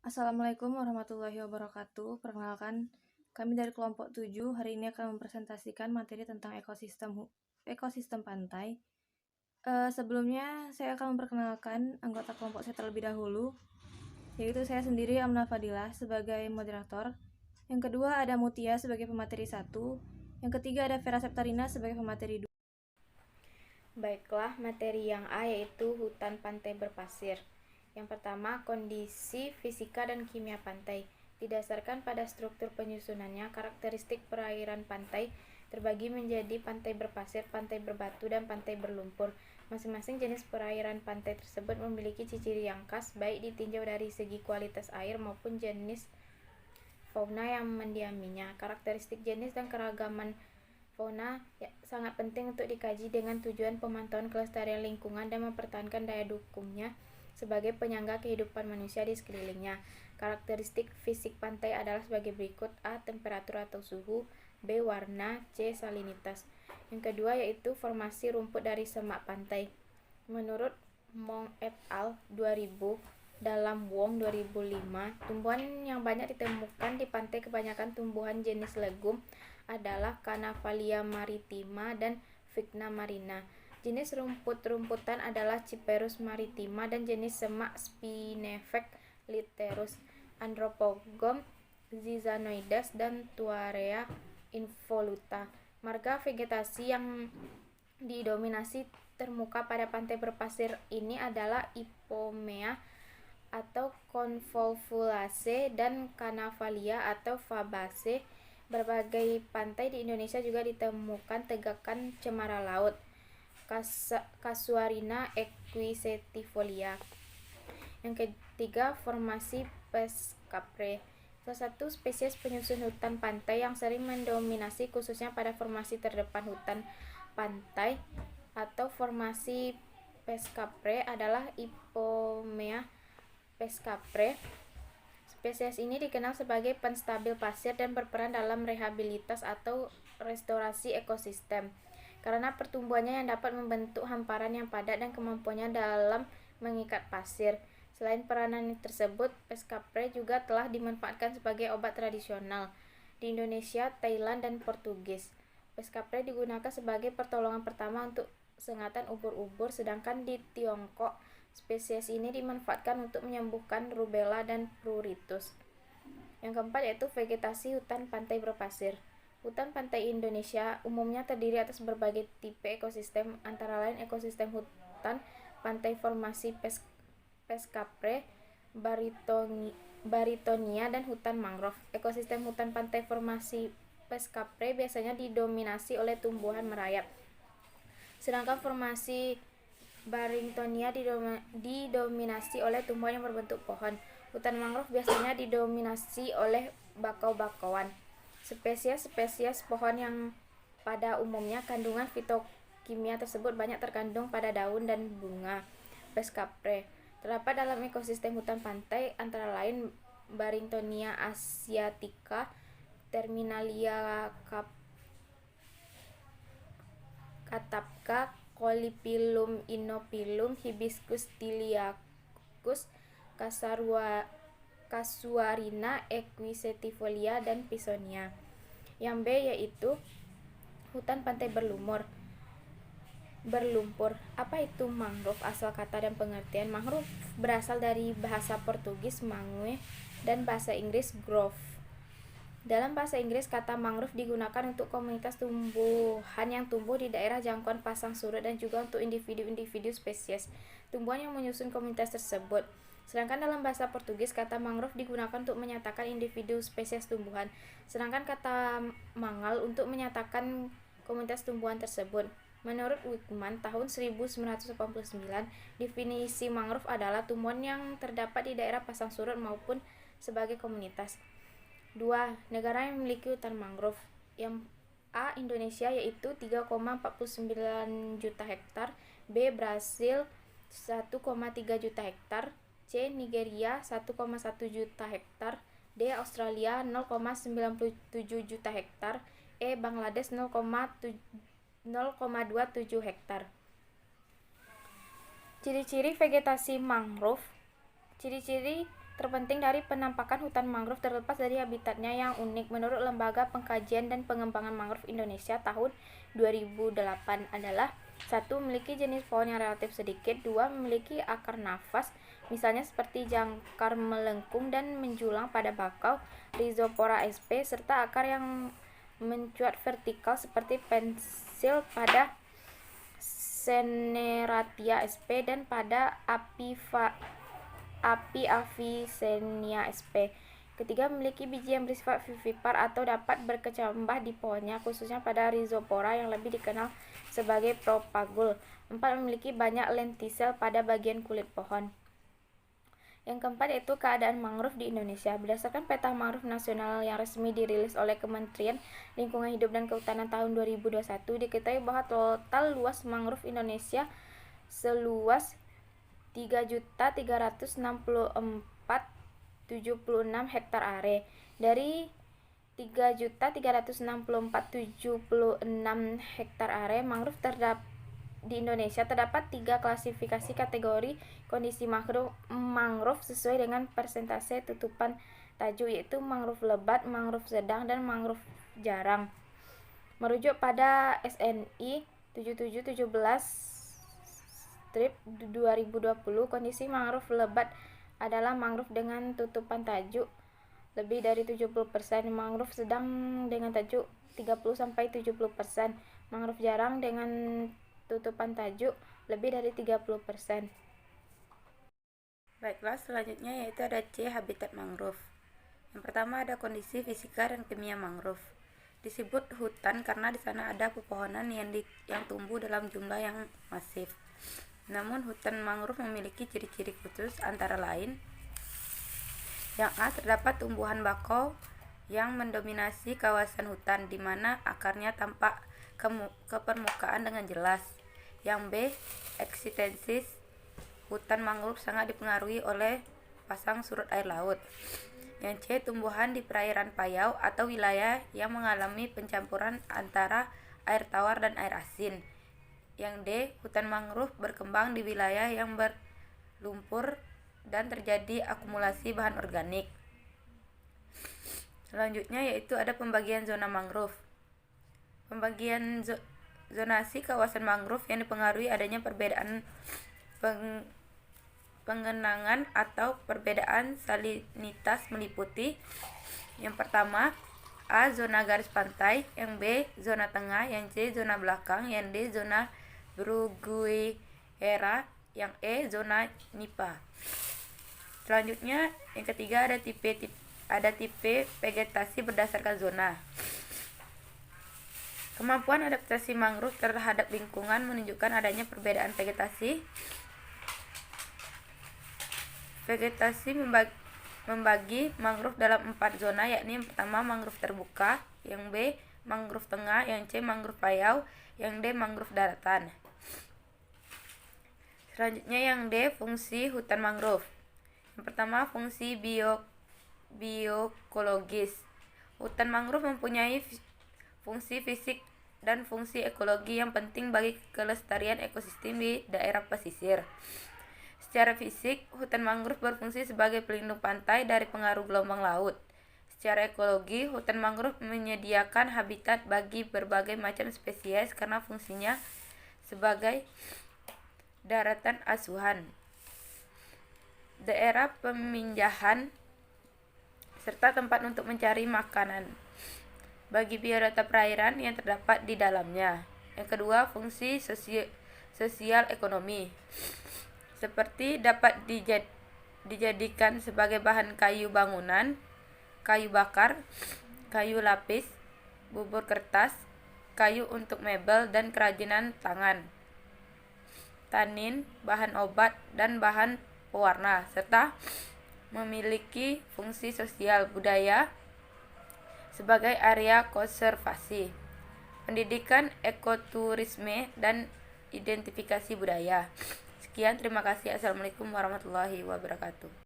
Assalamualaikum warahmatullahi wabarakatuh. Perkenalkan, kami dari kelompok 7 hari ini akan mempresentasikan materi tentang ekosistem pantai. Sebelumnya, saya akan memperkenalkan anggota kelompok saya terlebih dahulu, yaitu saya sendiri, Amna Fadilah, sebagai moderator. Yang kedua ada Mutia sebagai pemateri 1. Yang ketiga ada Vera Septarina sebagai pemateri 2. Baiklah, materi yang A yaitu hutan pantai berpasir. Yang pertama, kondisi fisika dan kimia pantai. Didasarkan pada struktur penyusunannya, karakteristik perairan pantai terbagi menjadi pantai berpasir, pantai berbatu, dan pantai berlumpur. Masing-masing jenis perairan pantai tersebut memiliki ciri yang khas, baik ditinjau dari segi kualitas air maupun jenis fauna yang mendiaminya. Karakteristik jenis dan keragaman fauna sangat penting untuk dikaji dengan tujuan pemantauan kelestarian lingkungan dan mempertahankan daya dukungnya sebagai penyangga kehidupan manusia di sekelilingnya. Karakteristik fisik pantai adalah sebagai berikut: A. Temperatur atau suhu, B. Warna, C. Salinitas. Yang kedua yaitu formasi rumput dari semak pantai. Menurut Mong et al. 2000 dalam Wong 2005, tumbuhan yang banyak ditemukan di pantai kebanyakan tumbuhan jenis legum adalah Cannavalia maritima dan Vigna marina. Jenis rumput-rumputan adalah Cyperus maritima dan jenis semak Spinifex litterus, Andropogum zizanoides dan Tuarea involuta. Marga vegetasi yang didominasi termuka pada pantai berpasir ini adalah Ipomea atau Convolvulaceae dan Cannavalia atau Fabaceae. Berbagai pantai di Indonesia juga ditemukan tegakan cemara laut, Casuarina equisetifolia. Yang ketiga, formasi Pescapre. Salah satu spesies penyusun hutan pantai yang sering mendominasi khususnya pada formasi terdepan hutan pantai atau formasi Pescapre adalah Ipomea pescapre. Spesies ini dikenal sebagai penstabil pasir dan berperan dalam rehabilitas atau restorasi ekosistem karena pertumbuhannya yang dapat membentuk hamparan yang padat dan kemampuannya dalam mengikat pasir. Selain peranan tersebut, pescapre juga telah dimanfaatkan sebagai obat tradisional di Indonesia, Thailand, dan Portugis. Pescapre digunakan sebagai pertolongan pertama untuk sengatan ubur-ubur, sedangkan di Tiongkok spesies ini dimanfaatkan untuk menyembuhkan rubella dan pruritus. Yang keempat yaitu vegetasi hutan pantai berpasir. Hutan pantai Indonesia umumnya terdiri atas berbagai tipe ekosistem, antara lain ekosistem hutan pantai formasi Pescapre, Baritonia, dan hutan mangrove. Ekosistem hutan pantai formasi Pescapre biasanya didominasi oleh tumbuhan merayap, sedangkan formasi Baritonia didominasi oleh tumbuhan yang berbentuk pohon. Hutan mangrove biasanya didominasi oleh bakau-bakauan. Spesies pohon yang pada umumnya kandungan fitokimia tersebut banyak terkandung pada daun dan bunga Pescapre. Terdapat dalam ekosistem hutan pantai antara lain Baritonia asiatica, Terminalia catapka, Collipilum inopilum, Hibiscus tiliacus, Casuarina equisetifolia, dan Pisonia. Yang B yaitu hutan pantai berlumpur. Apa itu mangrove? Asal kata dan pengertian. Mangrove berasal dari bahasa Portugis mangue dan bahasa Inggris grove. Dalam bahasa Inggris, kata mangrove digunakan untuk komunitas tumbuhan yang tumbuh di daerah jangkauan pasang surut dan juga untuk individu-individu spesies tumbuhan yang menyusun komunitas tersebut. Sedangkan dalam bahasa Portugis, kata mangrove digunakan untuk menyatakan individu spesies tumbuhan, sedangkan kata mangal untuk menyatakan komunitas tumbuhan tersebut. Menurut Wickman tahun 1989, definisi mangrove adalah tumbuhan yang terdapat di daerah pasang surut maupun sebagai komunitas. 2. Negara yang memiliki hutan mangrove. Yang A. Indonesia yaitu 3,49 juta hektar, B. Brasil 1,3 juta hektar, C. Nigeria 1,1 juta hektar, D. Australia 0,97 juta hektar, E. Bangladesh 0,27 hektar. Ciri-ciri vegetasi mangrove. Ciri-ciri terpenting dari penampakan hutan mangrove terlepas dari habitatnya yang unik. Menurut Lembaga Pengkajian dan Pengembangan Mangrove Indonesia tahun 2008 adalah: 1. Memiliki jenis pohon yang relatif sedikit. 2. Memiliki akar nafas, misalnya seperti jangkar melengkung dan menjulang pada bakau Rhizopora sp, serta akar yang mencuat vertikal seperti pensil pada Canerartia sp dan pada Avicennia sp. Ketiga, memiliki biji yang bersifat vivipar atau dapat berkecambah di pohonnya, khususnya pada Rhizopora yang lebih dikenal sebagai propagule. 4. Memiliki banyak lentisel pada bagian kulit pohon. Yang keempat yaitu keadaan mangrove di Indonesia. Berdasarkan peta mangrove nasional yang resmi dirilis oleh Kementerian Lingkungan Hidup dan Kehutanan tahun 2021, diketahui bahwa total luas mangrove Indonesia seluas 3.364.76 hektar are. Dari 3.364.76 hektar are mangrove di Indonesia terdapat 3 klasifikasi kategori kondisi mangrove sesuai dengan persentase tutupan tajuk, yaitu mangrove lebat, mangrove sedang, dan mangrove jarang. Merujuk pada SNI 7717/2020, kondisi mangrove lebat adalah mangrove dengan tutupan tajuk lebih dari 70%, mangrove sedang dengan tajuk 30-70%, mangrove jarang dengan tutupan tajuk lebih dari 30%. Baiklah, selanjutnya yaitu ada C, habitat mangrove. Yang pertama ada kondisi fisika dan kimia mangrove. Disebut hutan karena di sana ada pepohonan yang tumbuh dalam jumlah yang masif. Namun hutan mangrove memiliki ciri-ciri khusus, antara lain: yang A, terdapat tumbuhan bakau yang mendominasi kawasan hutan, di mana akarnya tampak ke permukaan dengan jelas. Yang B, eksistensi hutan mangrove sangat dipengaruhi oleh pasang surut air laut. Yang C, tumbuhan di perairan payau atau wilayah yang mengalami pencampuran antara air tawar dan air asin. Yang D, hutan mangrove berkembang di wilayah yang berlumpur dan terjadi akumulasi bahan organik. Selanjutnya yaitu ada pembagian zona mangrove. Pembagian zonasi kawasan mangrove yang dipengaruhi adanya perbedaan pengenangan atau perbedaan salinitas meliputi: yang pertama A, zona garis pantai, yang B, zona tengah, yang C, zona belakang, yang D, zona Bruguiera, yang E, zona Nipa. Selanjutnya yang ketiga ada tipe vegetasi berdasarkan zona. Kemampuan adaptasi mangrove terhadap lingkungan menunjukkan adanya perbedaan vegetasi. Vegetasi membagi mangrove dalam 4 zona, yakni yang pertama mangrove terbuka, yang B, mangrove tengah, yang C, mangrove payau, yang D, mangrove daratan. Selanjutnya yang D, fungsi hutan mangrove. Yang pertama, fungsi bioekologis. Hutan mangrove mempunyai fungsi fisik dan fungsi ekologi yang penting bagi kelestarian ekosistem di daerah pesisir. Secara fisik, hutan mangrove berfungsi sebagai pelindung pantai dari pengaruh gelombang laut. Secara ekologi, hutan mangrove menyediakan habitat bagi berbagai macam spesies karena fungsinya sebagai daratan asuhan, daerah peminjahan, serta tempat untuk mencari makanan bagi biodata perairan yang terdapat di dalamnya. Yang kedua, fungsi sosial ekonomi, seperti dapat dijadikan sebagai bahan kayu bangunan, kayu bakar, kayu lapis, bubur kertas, kayu untuk mebel dan kerajinan tangan, tanin, bahan obat, dan bahan pewarna, serta memiliki fungsi sosial budaya sebagai area konservasi, pendidikan, ekoturisme, dan identifikasi budaya. Sekian, terima kasih. Assalamualaikum warahmatullahi wabarakatuh.